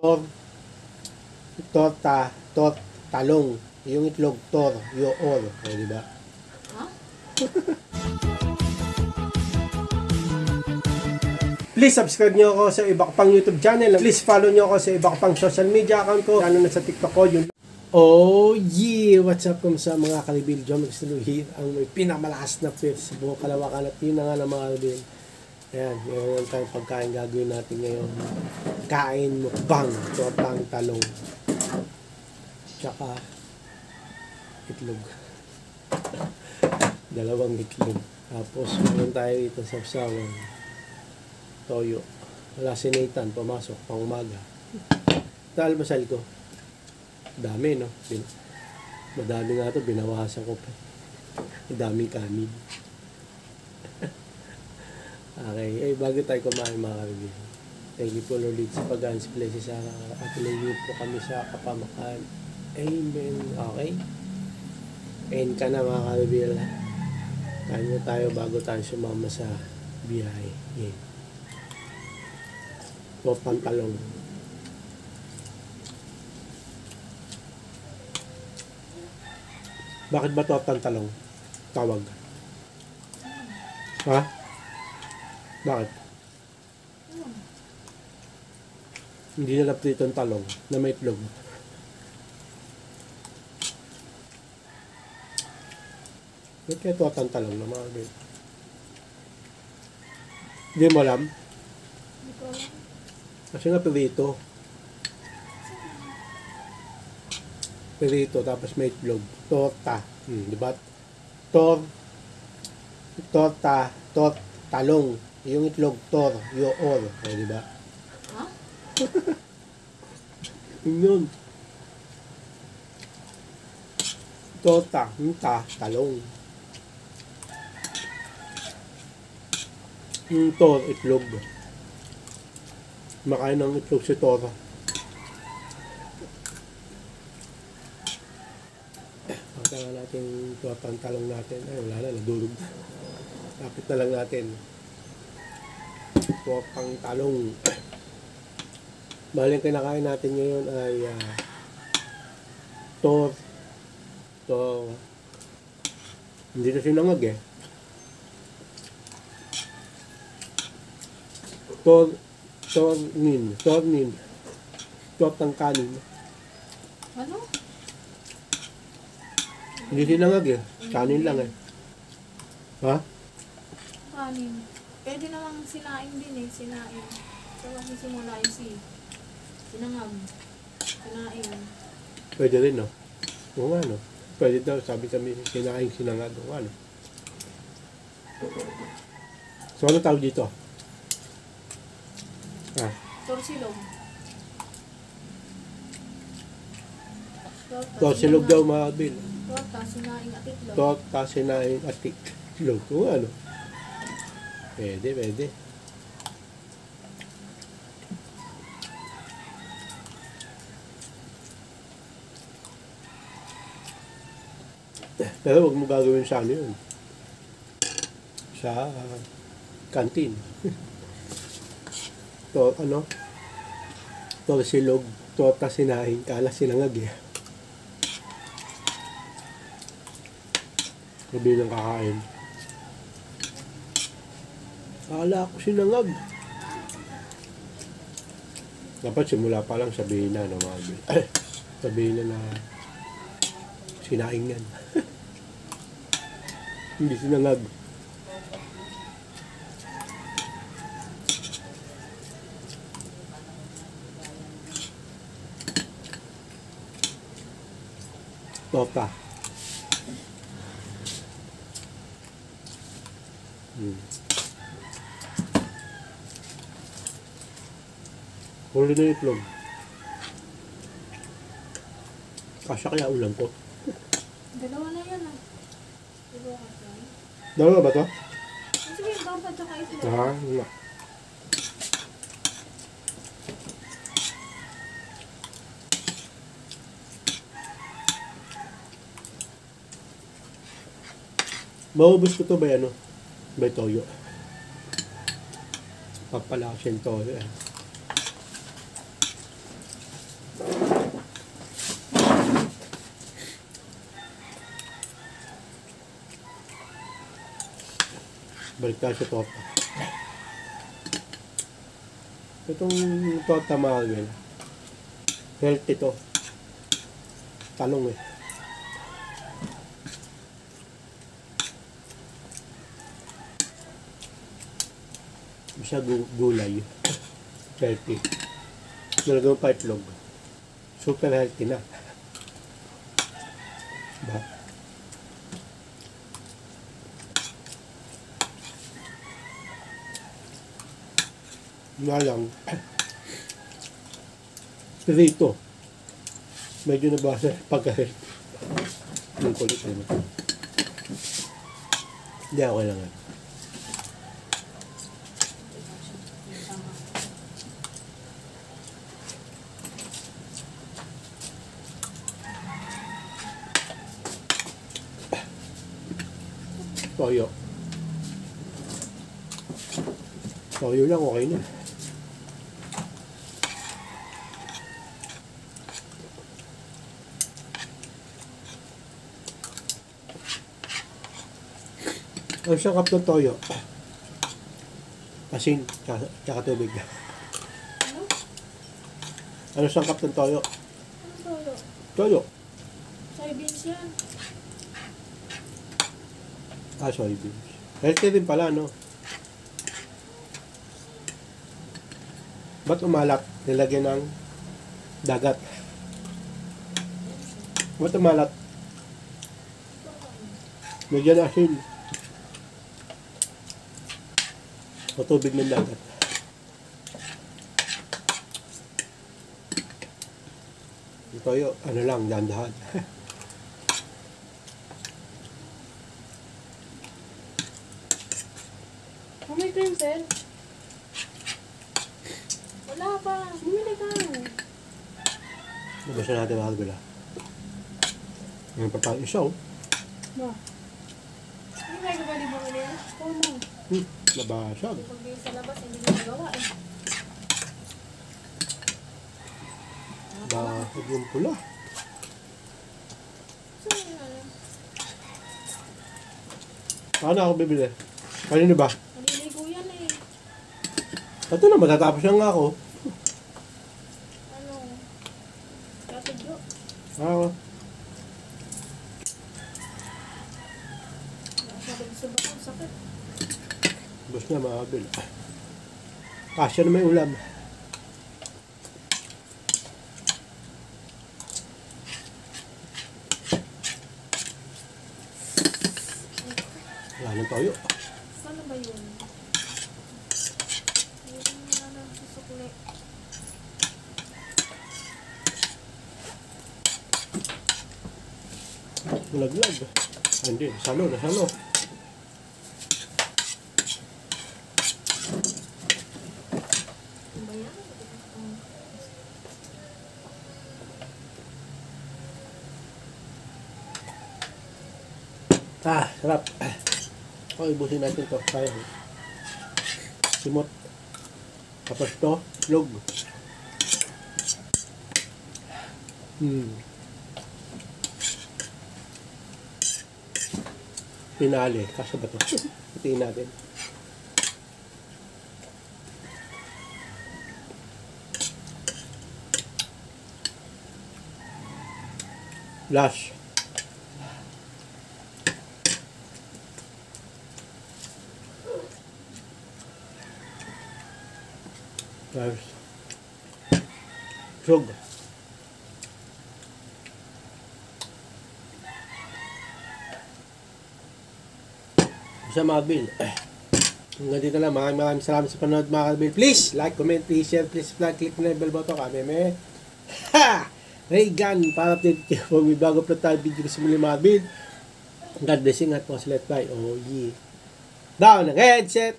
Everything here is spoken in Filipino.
Tor, torta, talong. Yung itlog, tor, or. O, diba? Huh? Please subscribe nyo ako sa iba ko pang YouTube channel. Please follow nyo ako sa iba ko pang social media account ko. Lalo na sa TikTok ko. Yun. Oh yeah! What's up sa mga kalibil? John Magstalo here. Ang may pinakamalakas na fish sa buong Kalawakan. At yun na nga ng mga kalibil. Ayan, meron tayong pagkain gagawin natin ngayon. Kain mukbang. Tortang talong. Tsaka itlog. Dalawang itlog. Tapos meron tayo dito sa sawan. Toyo. Wala si Nathan, pumasok pang umaga. Ito almasal ko. Dami, no? Madami nga ito, binawasan ko pa. Daming kanin. Okay, bago tayo kumain mga kaibigan. Thank you po Lord sa pag-answer places sa at ilayo po kami sa kapamakan. Amen. Okay? Kain ka na mga kaibigan. Kain mo tayo bago tayo sumama sa biyahe. Yeah. Tortang talong. Bakit ba tortang talong? Tawag. Ha? Bakit? Hindi nila pritong talong na may itlog. Bakit kaya tortang talong na mga kaibigan? Hindi mo alam? Hindi ko alam. Kasi nga pirito. Pirito, tapos may itlog. Torta. Di ba? Torta, talong. Yung itlog, or. O, di ba? Ha? Yun. Torta, talong. Yung tor, itlog. Makain ng itlog si Tora. Pagka natin tortang talong natin. Ay, wala na, nadulog. Lapit na lang natin. Tortang talong. Bali yung kinakain natin ngayon ay hindi na sinangag eh. Tornin. Tortang kanin. Ano? Hindi sinangag eh. Kanin lang eh. Ha? Kanin. Pwede namang sinain din eh. Sinain. So, kasi simula yung sinangam. Sinain. Pwede rin no? Oo nga no? Pwede daw. Sabi kami sinangag. Oo nga no? So ano tawag dito? Torsilog. Torsilog daw mga bil. Torta, sinaing at itlog. Torta, sinaing at itlog. Oo ano? Pwede. Pero huwag mo gagawin sa ano yun. Sa kantin. Torsilog, torta, sinaing, kala sinangag eh. Sabi ng kakain. Akala ko sinangag. Dapat simula pa lang sabihin na, no, mga sabihin na sinaing yan. Hindi sinangag. Torta. Huli na yung itlog. Kasya kaya ulam ko. Dalawa na yan ah. Dalawa ba to? Sige, torta tsaka itlog. Wala. Maubos ko to ba ano? By toyo. Papalakas yung toyo eh. Balik tayo sa torta. Itong torta mga kaibigan, healthy to. Talong eh. Bisa gulay. Healthy. Nalagyan pa itlog. Super healthy na. Diba? Nga lang. Pirito. Medyo nabasa pagka-healthy. Yung kulit naman. Hindi ako kailangan. Toyo. Toyo lang, okay na. Ang isang cup ng toyo. Asin, tsaka tubig. Ano? Ano isang cup ng toyo? Ano toyo? Toyo. Soybeans yan. Soybeans. Healthy din pala, no? Ba't umalat? Nilagyan ng dagat. Ba't umalat? Nagyan asin. O tubig ng dagat. Yung toyo, ano lang, dahan-dahan. May pencil? Wala pa. Bumili ka. Nabasa natin mga kabila. Ngayon pa tayo isa, oh. Ba? Hindi kayo ba di bumili? Oo mo. Nabasag. Pag di sa labas, hindi ko magawa eh. Basag yung pula. Saan yun ano? Paano ako bibili? Kanino ba? Naliligo yan eh. Ito na, matatapos na nga ako. Ano? Katidyo. Ah, Sakit sa bakang sakit. bus na mga kabila. Kasya na may ulam. Wala nang toyo. Ano ba yun? Yun na lang sa sukli. Malaglag. Ah, hindi, nasalo. Ano ba yan? Sarap. O, ibusin natin to. Sayang. Simot. Tapos to, log. Pinali. Kasya ba to? Putiin natin. Lash. Tapos sug. Sa mga Bill. Hanggang dito lang. Maraming salamat sa panonood mga Bill. Please like, comment, please share, please click na yung bell button. Kami may Ray Gun para update kayo pag may bago pa tayo video sa muli mga Bill. God blessing at po sa Let's Fly. Oh yeah. Down ang headset.